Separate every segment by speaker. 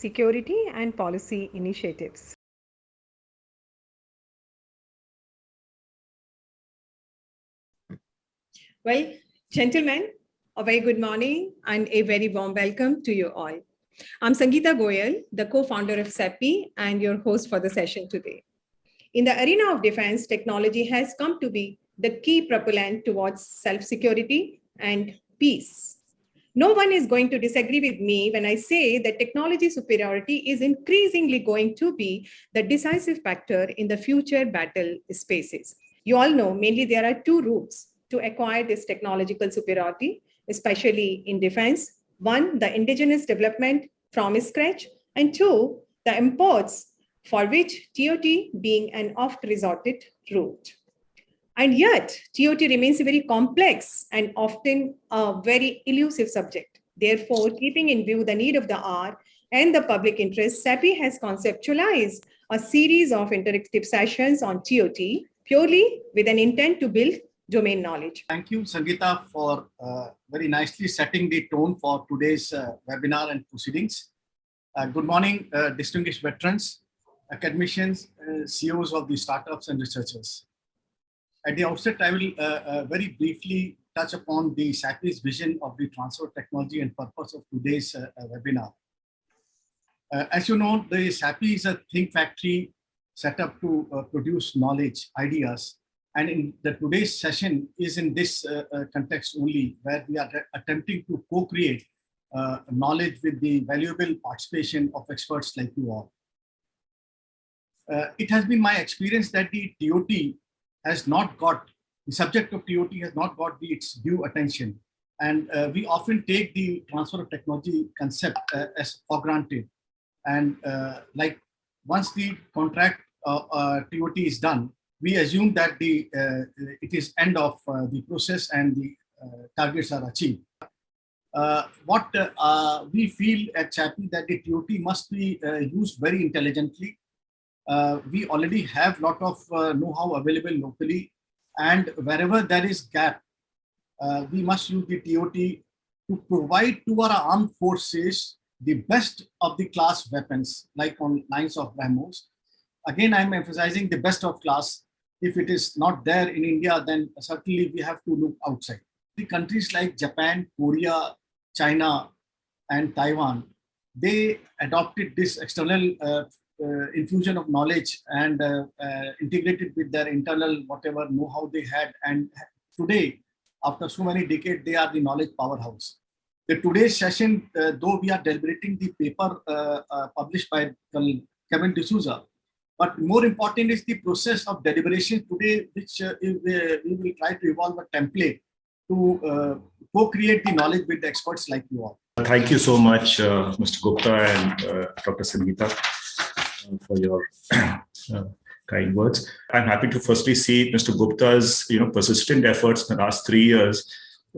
Speaker 1: security and policy initiatives.
Speaker 2: Well, gentlemen, a very good morning and a very warm welcome to you all. I'm Sangeeta Goyal, the co-founder of SAPI and your host for the session today. In the arena of defense, technology has come to be the key propellant towards self-security and peace. No one is going to disagree with me when I say that technology superiority is increasingly going to be the decisive factor in the future battle spaces. You all know mainly there are two routes to acquire this technological superiority, especially in defense. One, the indigenous development from scratch, and two, the imports, for which ToT being an oft-resorted route. And yet, ToT remains a very complex and often a very elusive subject. Therefore, keeping in view the need of the hour and the public interest, SAPI has conceptualized a series of interactive sessions on ToT purely with an intent to build domain knowledge.
Speaker 3: Thank you, Sangeeta, for very nicely setting the tone for today's webinar and proceedings. Good morning, distinguished veterans, academicians, CEOs of the startups and researchers. At the outset, I will very briefly touch upon the SAPI's vision of the transfer of technology and purpose of today's webinar. As you know, the SAPI is a think factory set up to produce knowledge, ideas, and in today's session is in this context only, where we are attempting to co-create knowledge with the valuable participation of experts like you all. It has been my experience that the ToT has not got, the subject of ToT has not got its due attention. And we often take the transfer of technology concept as for granted. And like once the contract ToT is done, we assume that it is end of the process and the targets are achieved. What we feel at SAPI that the ToT must be used very intelligently. We already have a lot of know-how available locally, and wherever there is gap, we must use the ToT to provide to our armed forces the best of the class weapons, like on lines of BrahMos. Again, I'm emphasizing the best of class. If it is not there in India, then certainly we have to look outside. The countries like Japan, Korea, China, and Taiwan, they adopted this external infusion of knowledge and integrated with their internal whatever know-how they had. And today, after so many decades, they are the knowledge powerhouse. Today's session, though we are deliberating the paper published by Col Kevin A Desouza, but more important is the process of deliberation today, which we will try to evolve a template to co-create the knowledge with the experts like you all.
Speaker 4: Thank you so much, Mr. Gupta and Dr. Sangeeta, for your kind words. I'm happy to firstly see Mr. Gupta's persistent efforts in the last 3 years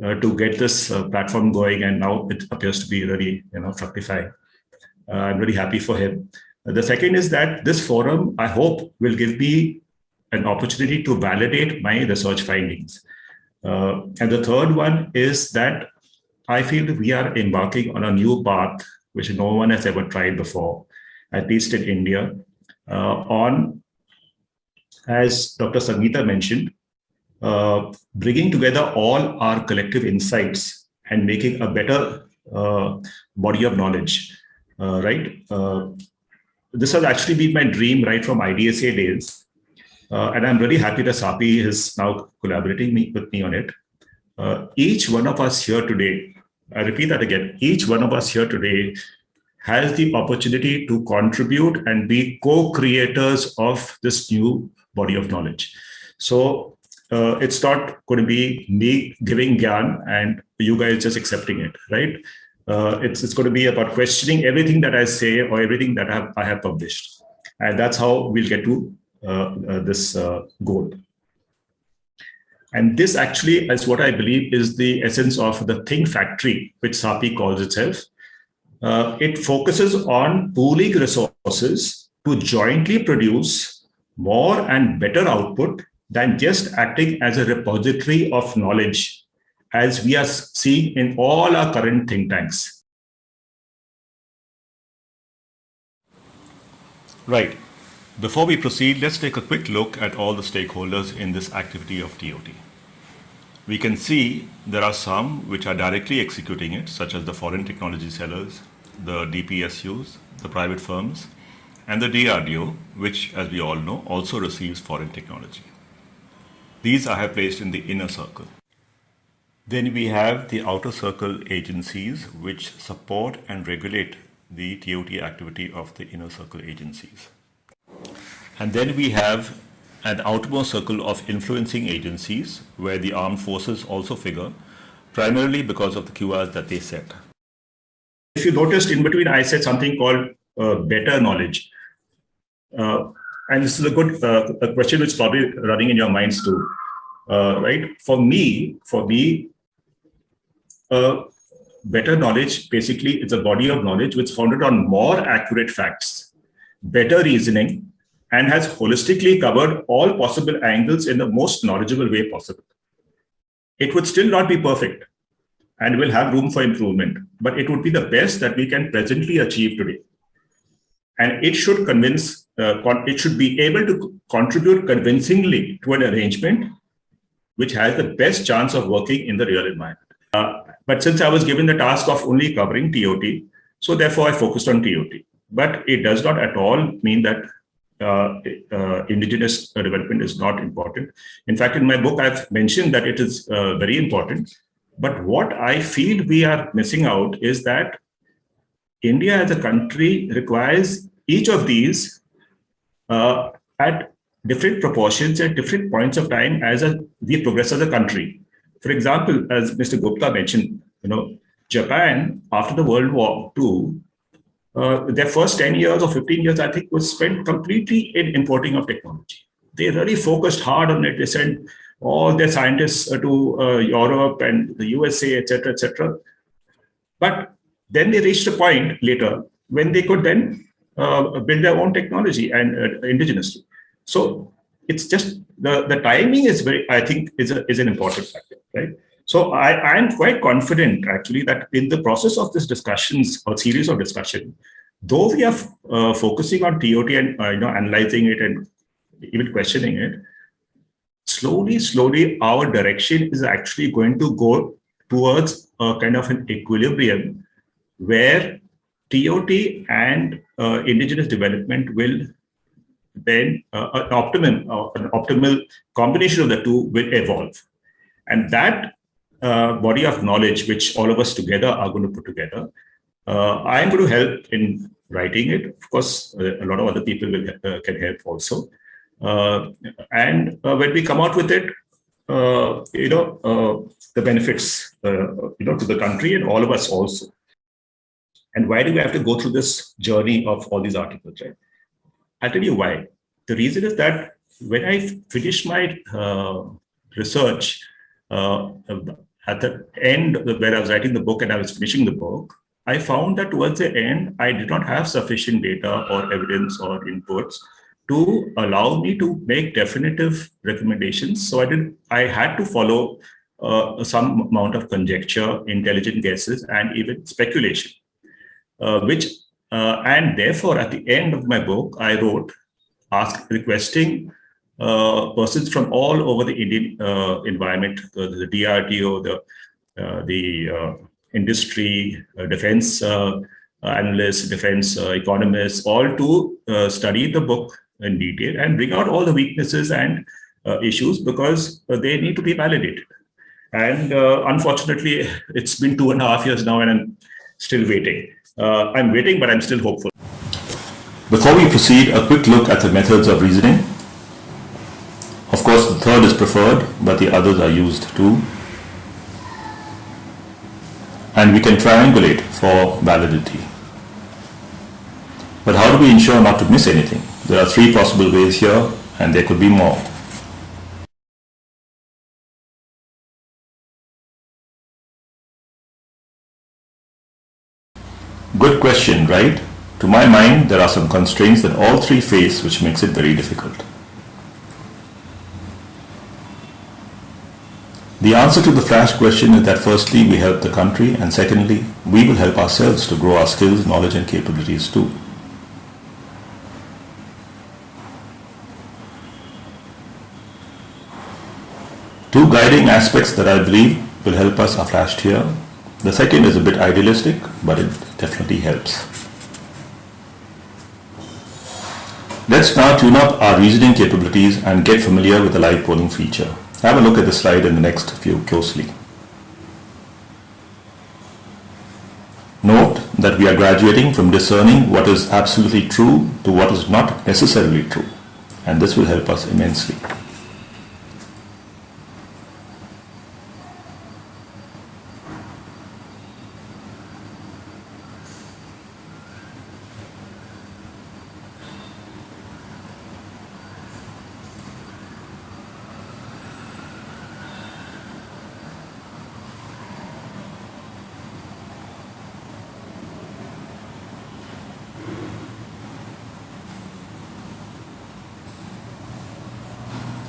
Speaker 4: to get this platform going, and now it appears to be really fructifying. I'm really happy for him. The second is that this forum, I hope, will give me an opportunity to validate my research findings. And the third one is that I feel we are embarking on a new path, which no one has ever tried before, at least in India, on, as Dr. Sangeeta mentioned, bringing together all our collective insights and making a better body of knowledge, right? This has actually been my dream right from IDSA days. And I'm really happy that SAPI is now collaborating with me on it. Each one of us here today, I repeat that again, each one of us here today has the opportunity to contribute and be co-creators of this new body of knowledge. So it's not going to be me giving gyan and you guys just accepting it, right? It's going to be about questioning everything that I say or everything that I have published. And that's how we'll get to this goal. And this actually is what I believe is the essence of the think factory, which SAPI calls itself. It focuses on pooling resources to jointly produce more and better output than just acting as a repository of knowledge, as we are seeing in all our current think tanks. Right. Before we proceed, let's take a quick look at all the stakeholders in this activity of ToT. We can see there are some which are directly executing it, such as the foreign technology sellers, the DPSUs, the private firms, and the DRDO, which, as we all know, also receives foreign technology. These I have placed in the inner circle. Then we have the outer circle agencies which support and regulate the ToT activity of the inner circle agencies. And then we have an outermost circle of influencing agencies where the armed forces also figure, primarily because of the QRs that they set. If you noticed in between, I said something called better knowledge. And this is a good a question which is probably running in your minds too, right? For me, better knowledge basically is a body of knowledge which is founded on more accurate facts, better reasoning, and has holistically covered all possible angles in the most knowledgeable way possible. It would still not be perfect and will have room for improvement, but it would be the best that we can presently achieve today. And it should convince, it should be able to contribute convincingly to an arrangement which has the best chance of working in the real environment. But since I was given the task of only covering ToT, so therefore I focused on ToT. But it does not at all mean that indigenous development is not important. In fact, in my book, I've mentioned that it is very important. But what I feel we are missing out is that India as a country requires each of these at different proportions at different points of time as we progress as a country. For example, as Mr. Gupta mentioned, Japan after the World War II, their first 10 years or 15 years, I think, was spent completely in importing of technology. They really focused hard on it. They sent all their scientists to Europe and the USA, etc., etc. But then they reached a point later when they could then build their own technology and indigenously. So it's just the timing is very, I think, is an important factor, right? So I am quite confident actually that in the process of this discussions or series of discussion, though we are focusing on ToT and analyzing it and even questioning it, slowly our direction is actually going to go towards a kind of an equilibrium where ToT and indigenous development will then an optimal combination of the two will evolve. And that body of knowledge, which all of us together are going to put together, I am going to help in writing it. Of course, a lot of other people can help also. And when we come out with it, the benefits, to the country and all of us also. And why do we have to go through this journey of all these articles, right? I'll tell you why. The reason is that when I finished my research at the end where I was writing the book and I was finishing the book, I found that towards the end, I did not have sufficient data or evidence or inputs to allow me to make definitive recommendations. So I had to follow some amount of conjecture, intelligent guesses, and even speculation, and therefore at the end of my book, I wrote, requesting persons from all over the Indian environment, the DRDO, the industry, defense analysts, defense economists, all to study the book in detail and bring out all the weaknesses and issues because they need to be validated. And unfortunately, it's been 2.5 years now and I'm still waiting. I'm waiting, but I'm still hopeful. Before we proceed, a quick look at the methods of reasoning. Of course, the third is preferred, but the others are used too. And we can triangulate for validity. But how do we ensure not to miss anything? There are 3 possible ways here, and there could be more. Good question, right? To my mind, there are some constraints that all 3 face, which makes it very difficult. The answer to the flash question is that firstly, we help the country, and secondly, we will help ourselves to grow our skills, knowledge, and capabilities too. two guiding aspects that I believe will help us are flashed here. The second is a bit idealistic, but it definitely helps. Let's now tune up our reasoning capabilities and get familiar with the live polling feature. Have a look at the slide in the next few closely. Note that we are graduating from discerning what is absolutely true to what is not necessarily true, and this will help us immensely.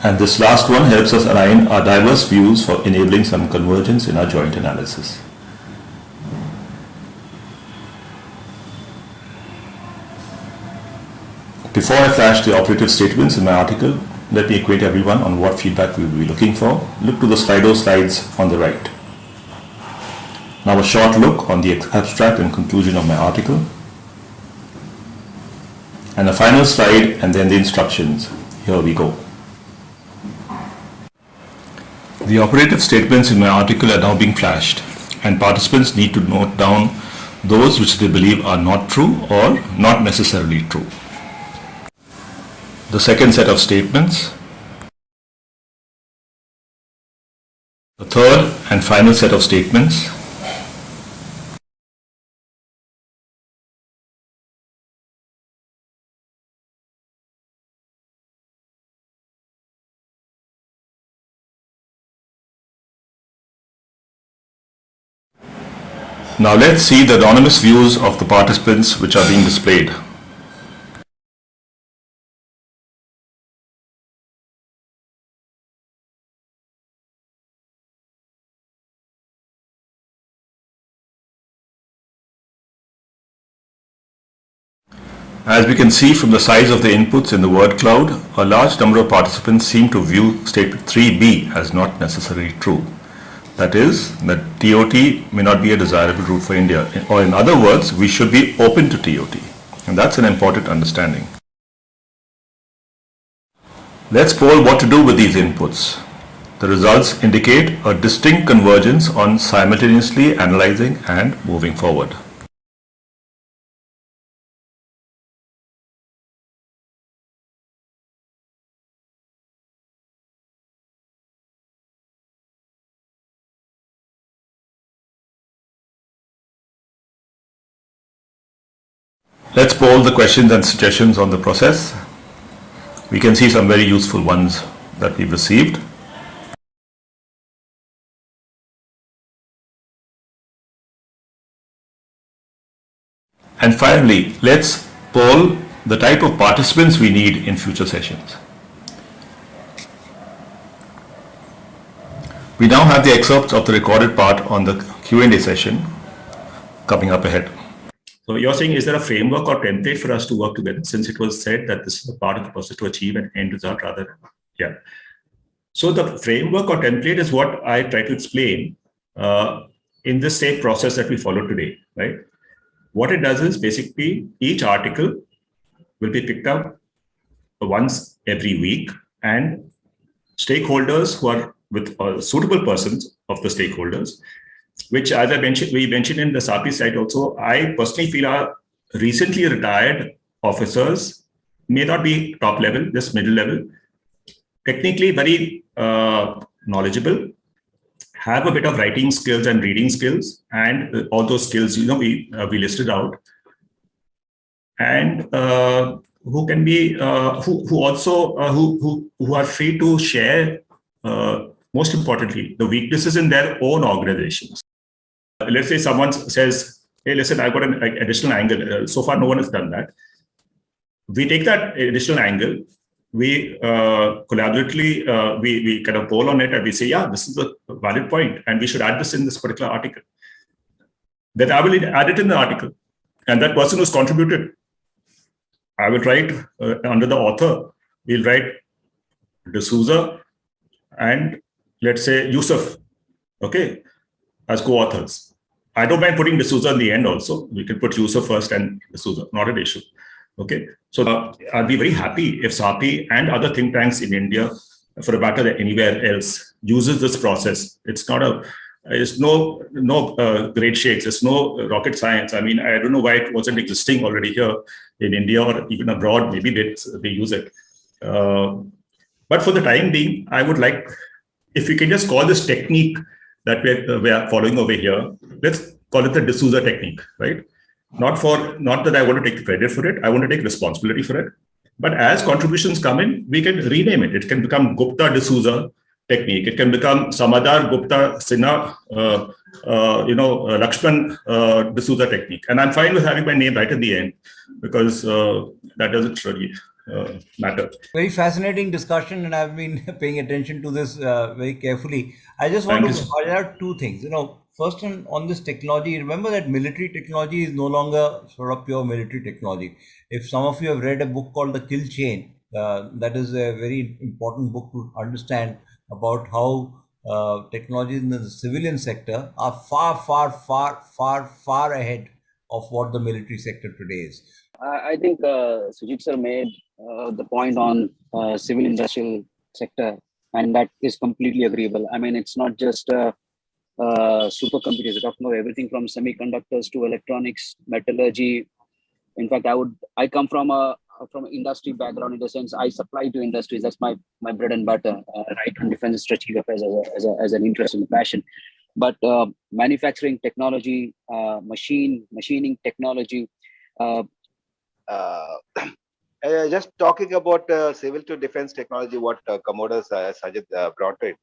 Speaker 4: And this last one helps us align our diverse views for enabling some convergence in our joint analysis. Before I flash the operative statements in my article, let me acquaint everyone on what feedback we will be looking for. Look to the Slido slides on the right. Now a short look on the abstract and conclusion of my article. And a final slide and then the instructions. Here we go. The operative statements in my article are now being flashed, and participants need to note down those which they believe are not true or not necessarily true. The second set of statements. The third and final set of statements. Now let's see the anonymous views of the participants which are being displayed. As we can see from the size of the inputs in the word cloud, a large number of participants seem to view statement 3b as not necessarily true. That is, that ToT may not be a desirable route for India, or in other words, we should be open to ToT, and that's an important understanding. Let's poll what to do with these inputs. The results indicate a distinct convergence on simultaneously analyzing and moving forward. Let's poll the questions and suggestions on the process. We can see some very useful ones that we've received. And finally, let's poll the type of participants we need in future sessions. We now have the excerpts of the recorded part on the Q&A session coming up ahead. So you're saying, is there a framework or template for us to work together, since it was said that this is a part of the process to achieve an end result rather than, yeah. So the framework or template is what I try to explain in this same process that we follow today, right? What it does is basically each article will be picked up once every week, and stakeholders who are with suitable persons of the stakeholders, which, as I mentioned, we mentioned in the SAPI side also, I personally feel are recently retired officers, may not be top level, just middle level, technically very knowledgeable, have a bit of writing skills and reading skills, and all those skills, we listed out, and who can be, who are free to share, most importantly, the weaknesses in their own organizations. Let's say someone says, hey, listen, I've got an additional angle. So far, no one has done that. We take that additional angle, we collaboratively, we kind of poll on it, and we say, yeah, this is a valid point, and we should add this in this particular article. Then I will add it in the article. And that person who's contributed, I will write under the author, we'll write Desouza, and let's say Yusuf, okay, as co-authors. I don't mind putting Desouza in the end also. We can put Yusuf first and Desouza, not an issue. Okay, so I'll be very happy if SAPI and other think tanks in India, for a matter than anywhere else, uses this process. It's no great shakes. It's no rocket science. I mean, I don't know why it wasn't existing already here in India or even abroad. Maybe they use it. But for the time being, I would like, if we can just call this technique that we are following over here, let's call it the Desouza technique, right? Not that I want to take the credit for it. I want to take responsibility for it. But as contributions come in, we can rename it. It can become Gupta Desouza technique. It can become Sammadar Gupta Sinha, Lakshman Desouza technique. And I'm fine with having my name right at the end because that doesn't really matter.
Speaker 5: Very fascinating discussion, and I've been paying attention to this very carefully. I just want to point out two things. First on this technology, remember that military technology is no longer sort of pure military technology. If some of you have read a book called The Kill Chain, that is a very important book to understand about how technologies in the civilian sector are far ahead of what the military sector today is.
Speaker 6: I think Sujit sir made the point on civil industrial sector, and that is completely agreeable. I mean, it's not just supercomputers. We're talking about everything from semiconductors to electronics, metallurgy. In fact, I come from an industry background in the sense I supply to industries. That's my bread and butter, right on defense and strategic affairs as an interest and passion. But manufacturing technology, machining technology.
Speaker 7: Just talking about civil to defense technology, what Commodore Sajid brought it,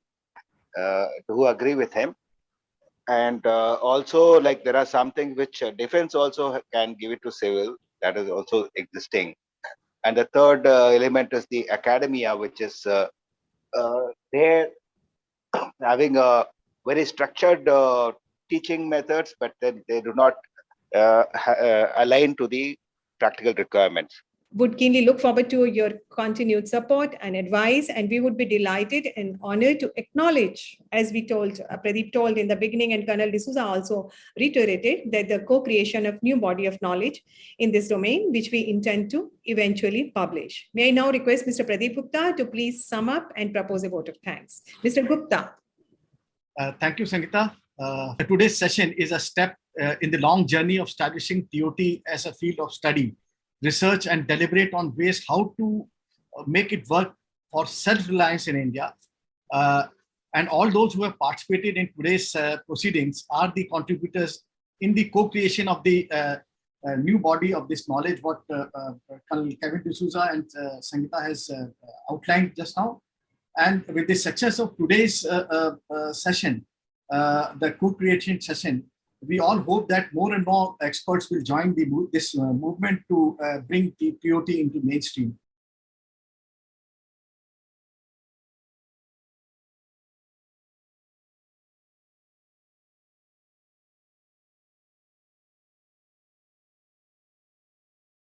Speaker 7: who agree with him. And also, like, there are something which defense also can give it to civil, that is also existing. And the third element is the academia, which is they're having a very structured teaching methods, but then they do not align to the practical requirements.
Speaker 2: Would keenly look forward to your continued support and advice, and we would be delighted and honored to acknowledge, as we told, Pradeep told in the beginning, and Colonel Desouza also reiterated, that the co-creation of new body of knowledge in this domain, which we intend to eventually publish. May I now request Mr. Pradeep Gupta to please sum up and propose a vote of thanks. Mr. Gupta.
Speaker 3: Thank you, Sangeeta. Today's session is a step in the long journey of establishing ToT as a field of study, research, and deliberate on ways how to make it work for self-reliance in India. And all those who have participated in today's proceedings are the contributors in the co-creation of the new body of this knowledge, what Col Kevin A Desouza and Sangeeta has outlined just now. And with the success of today's session, the co-creation session, we all hope that more and more experts will join this movement to bring the ToT into mainstream.